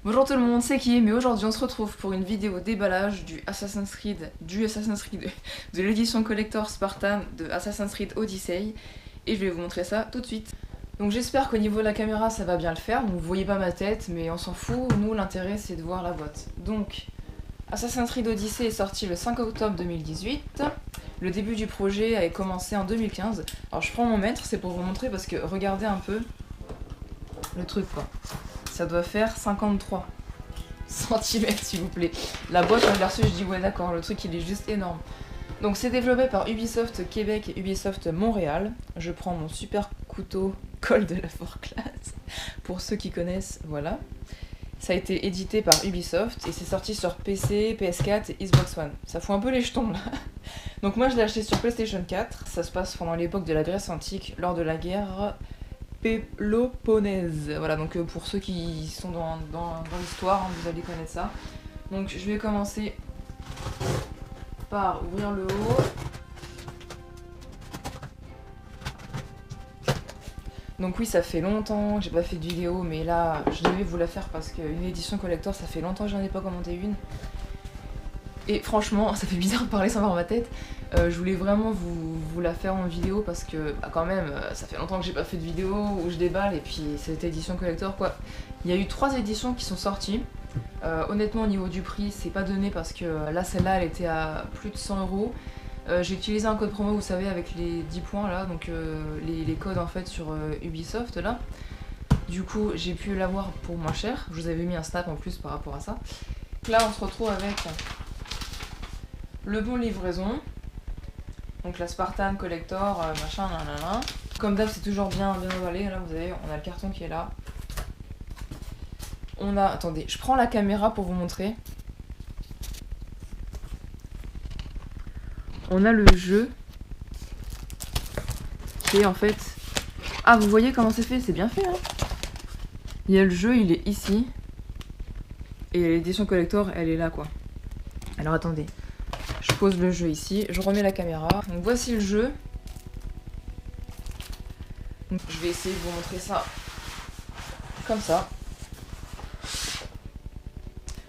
Bonjour tout le monde, c'est Kim et aujourd'hui on se retrouve pour une vidéo déballage du Assassin's Creed, de l'édition collector Spartan de Assassin's Creed Odyssey et je vais vous montrer ça tout de suite. Donc j'espère qu'au niveau de la caméra ça va bien le faire, donc vous voyez pas ma tête mais on s'en fout, nous l'intérêt c'est de voir la boîte. Donc Assassin's Creed Odyssey est sorti le 5 octobre 2018, le début du projet avait commencé en 2015. Alors je prends mon mètre, c'est pour vous montrer parce que regardez un peu le truc quoi. Ça doit faire 53 cm s'il vous plaît. La boîte quand je l'ai reçue je dis ouais d'accord, le truc il est juste énorme. Donc c'est développé par Ubisoft Québec et Ubisoft Montréal. Je prends mon super couteau Col de la Forclaz pour ceux qui connaissent, voilà. Ça a été édité par Ubisoft et c'est sorti sur PC, PS4 et Xbox One. Ça fout un peu les jetons là. Donc moi je l'ai acheté sur PlayStation 4. Ça se passe pendant l'époque de la Grèce antique, lors de la guerre Péloponnèse. Voilà, donc pour ceux qui sont dans l'histoire, hein, vous allez connaître ça. Donc je vais commencer par ouvrir le haut. Donc oui, ça fait longtemps que j'ai pas fait de vidéo, mais là, je devais vous la faire parce qu'une édition collector, ça fait longtemps que j'en ai pas commenté une. Et franchement, ça fait bizarre de parler sans voir ma tête. Je voulais vraiment vous la faire en vidéo parce que bah, quand même, ça fait longtemps que j'ai pas fait de vidéo où je déballe et puis cette édition collector quoi. Il y a eu 3 éditions qui sont sorties. Honnêtement au niveau du prix c'est pas donné parce que là celle-là elle était à plus de 100 €. J'ai utilisé un code promo vous savez avec les 10 points là, donc les codes en fait sur Ubisoft là. Du coup j'ai pu l'avoir pour moins cher. Je vous avais mis un snap en plus par rapport à ça. Là on se retrouve avec le bon livraison. Donc la Spartan Collector, machin, nanana. Comme d'hab, c'est toujours bien emballé. Là, vous avez, on a le carton qui est là. On a, attendez, je prends la caméra pour vous montrer. On a le jeu qui est en fait... Ah, vous voyez comment c'est fait? C'est bien fait, hein. Il y a le jeu, il est ici. Et l'édition collector, elle est là, quoi. Alors attendez. Je pose le jeu ici, je remets la caméra. Donc voici le jeu. Donc, je vais essayer de vous montrer ça comme ça.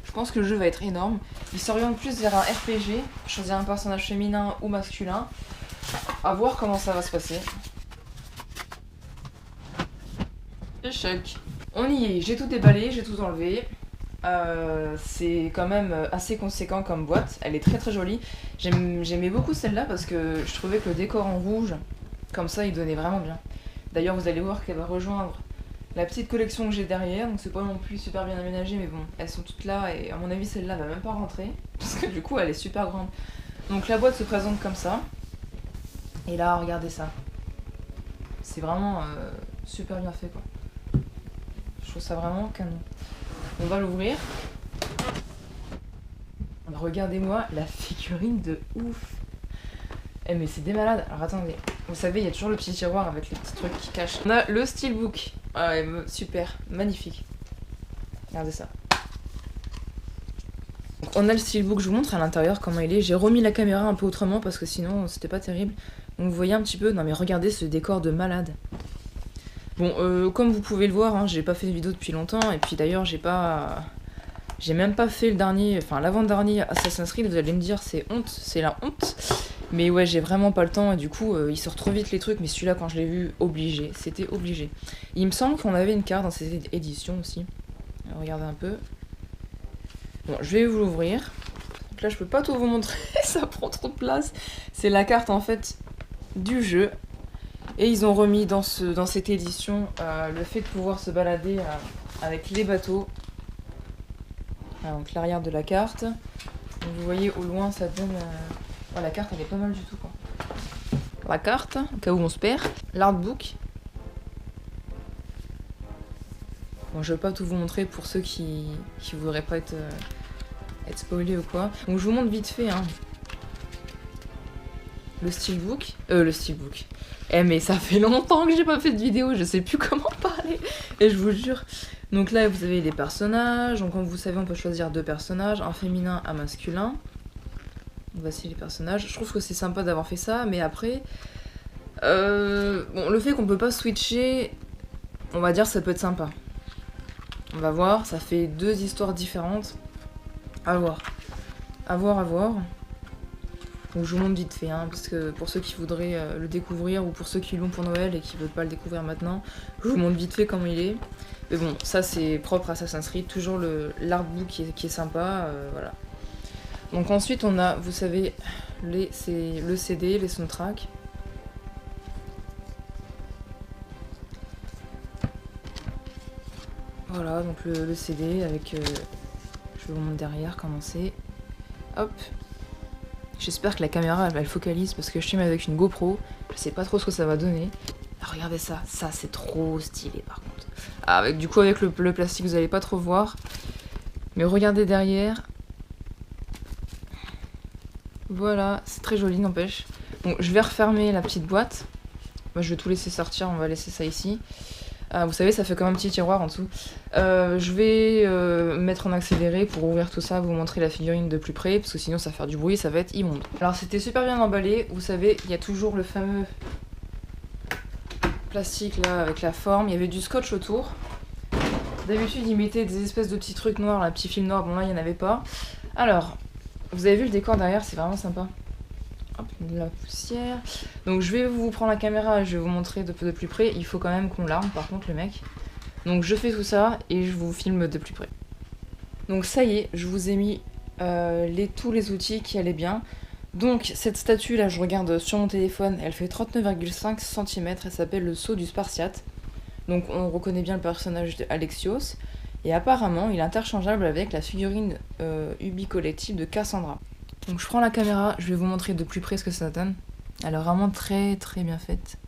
Je pense que le jeu va être énorme. Il s'oriente plus vers un RPG. Choisir un personnage féminin ou masculin. À voir comment ça va se passer. Échec. On y est, j'ai tout déballé, j'ai tout enlevé. C'est quand même assez conséquent comme boîte, elle est très très jolie. J'aimais beaucoup celle-là parce que je trouvais que le décor en rouge, comme ça, il donnait vraiment bien. D'ailleurs, vous allez voir qu'elle va rejoindre la petite collection que j'ai derrière, donc c'est pas non plus super bien aménagé, mais bon, elles sont toutes là et à mon avis, celle-là va même pas rentrer parce que du coup, elle est super grande. Donc la boîte se présente comme ça. Et là, regardez ça. C'est vraiment super bien fait quoi. Je trouve ça vraiment canon. On va l'ouvrir. Regardez-moi la figurine de ouf. Eh mais c'est des malades. Alors attendez. Vous savez, il y a toujours le petit tiroir avec les petits trucs qui cachent. On a le steelbook. Ah ouais, super. Magnifique. Regardez ça. Donc, on a le steelbook. Je vous montre à l'intérieur comment il est. J'ai remis la caméra un peu autrement parce que sinon c'était pas terrible. Donc vous voyez un petit peu. Non mais regardez ce décor de malade. Bon, comme vous pouvez le voir, hein, j'ai pas fait de vidéo depuis longtemps. Et puis d'ailleurs, j'ai même pas fait le dernier, enfin l'avant-dernier Assassin's Creed, vous allez me dire c'est honte, c'est la honte. Mais ouais, j'ai vraiment pas le temps et du coup, il sort trop vite les trucs, mais celui-là quand je l'ai vu, obligé, c'était obligé. Il me semble qu'on avait une carte dans cette édition aussi. Alors, regardez un peu. Bon, je vais vous l'ouvrir. Donc là, je peux pas tout vous montrer, ça prend trop de place. C'est la carte en fait du jeu. Et ils ont remis dans cette édition le fait de pouvoir se balader avec les bateaux. Ah, donc l'arrière de la carte. Donc, vous voyez au loin ça donne... Oh, la carte elle est pas mal du tout quoi. La carte, au cas où on se perd. L'artbook. Bon je vais pas tout vous montrer pour ceux qui voudraient pas être spoilés ou quoi. Donc je vous montre vite fait hein. Le steelbook. Le steelbook. Eh mais ça fait longtemps que j'ai pas fait de vidéo, je sais plus comment parler. Et je vous jure... Donc là, vous avez les personnages. Donc comme vous savez, on peut choisir 2 personnages, un féminin, un masculin. Voici les personnages. Je trouve que c'est sympa d'avoir fait ça, mais après... bon, le fait qu'on peut pas switcher, on va dire ça peut être sympa. On va voir, ça fait 2 histoires différentes. À voir. À voir, à voir. Donc je vous montre vite fait, hein, parce que pour ceux qui voudraient le découvrir, ou pour ceux qui l'ont pour Noël et qui veulent pas le découvrir maintenant, je vous montre vite fait comment il est. Mais bon, ça c'est propre à Assassin's Creed, toujours l'artbook qui est sympa, voilà. Donc ensuite on a, vous savez, c'est le CD, les soundtracks. Voilà, donc le CD avec... je vous montre derrière comment c'est. Hop. J'espère que la caméra elle focalise parce que je filme avec une GoPro. Je sais pas trop ce que ça va donner. Ah, regardez ça, ça c'est trop stylé par contre. Ah, avec, du coup avec le plastique vous allez pas trop voir. Mais regardez derrière. Voilà, c'est très joli n'empêche. Donc je vais refermer la petite boîte. Moi je vais tout laisser sortir, on va laisser ça ici. Vous savez, ça fait comme un petit tiroir en dessous. Je vais mettre en accéléré pour ouvrir tout ça, vous montrer la figurine de plus près, parce que sinon ça va faire du bruit, ça va être immonde. Alors c'était super bien emballé, vous savez, il y a toujours le fameux plastique là avec la forme, il y avait du scotch autour. D'habitude ils mettaient des espèces de petits trucs noirs, un petit film noir, bon là il n'y en avait pas. Alors, vous avez vu le décor derrière, c'est vraiment sympa. Hop, de la poussière. Donc je vais vous prendre la caméra, je vais vous montrer de plus près. Il faut quand même qu'on l'arme par contre le mec. Donc je fais tout ça et je vous filme de plus près. Donc ça y est, je vous ai mis tous les outils qui allaient bien. Donc cette statue là, je regarde sur mon téléphone, elle fait 39,5 cm, elle s'appelle le sceau du Spartiate. Donc on reconnaît bien le personnage d'Alexios. Et apparemment il est interchangeable avec la figurine Ubi Collective de Cassandra. Donc je prends la caméra, je vais vous montrer de plus près ce que ça donne. Elle est vraiment très très bien faite.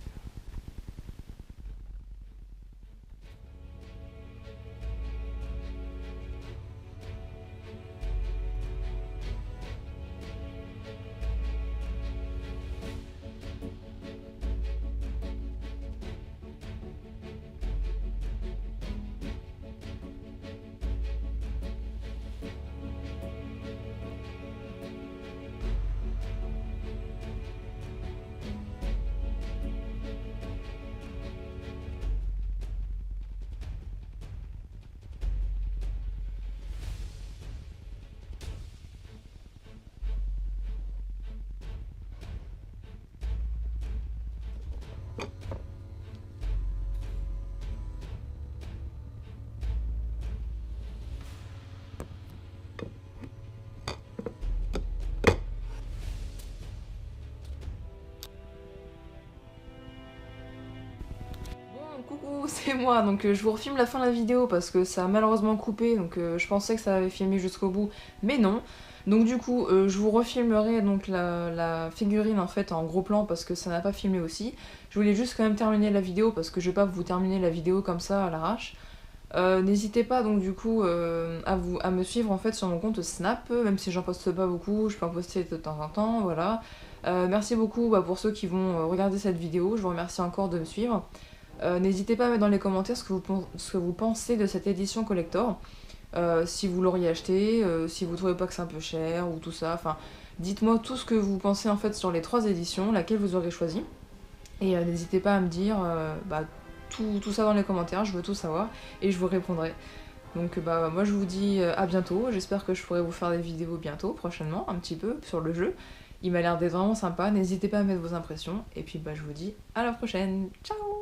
Coucou, c'est moi, donc je vous refilme la fin de la vidéo parce que ça a malheureusement coupé, donc je pensais que ça avait filmé jusqu'au bout, mais non. Donc du coup, je vous refilmerai donc la figurine en fait en gros plan parce que ça n'a pas filmé aussi. Je voulais juste quand même terminer la vidéo parce que je vais pas vous terminer la vidéo comme ça à l'arrache. N'hésitez pas donc du coup à me suivre en fait sur mon compte Snap, même si j'en poste pas beaucoup, je peux en poster de temps en temps, voilà. Merci beaucoup pour ceux qui vont regarder cette vidéo, je vous remercie encore de me suivre. N'hésitez pas à mettre dans les commentaires ce que vous pensez de cette édition collector. Si vous l'auriez acheté, si vous trouvez pas que c'est un peu cher ou tout ça, enfin dites-moi tout ce que vous pensez en fait sur les 3 éditions, laquelle vous aurez choisi. Et n'hésitez pas à me dire tout ça dans les commentaires, je veux tout savoir et je vous répondrai. Donc moi je vous dis à bientôt, j'espère que je pourrai vous faire des vidéos bientôt, prochainement, un petit peu sur le jeu. Il m'a l'air d'être vraiment sympa, n'hésitez pas à mettre vos impressions et puis je vous dis à la prochaine, ciao.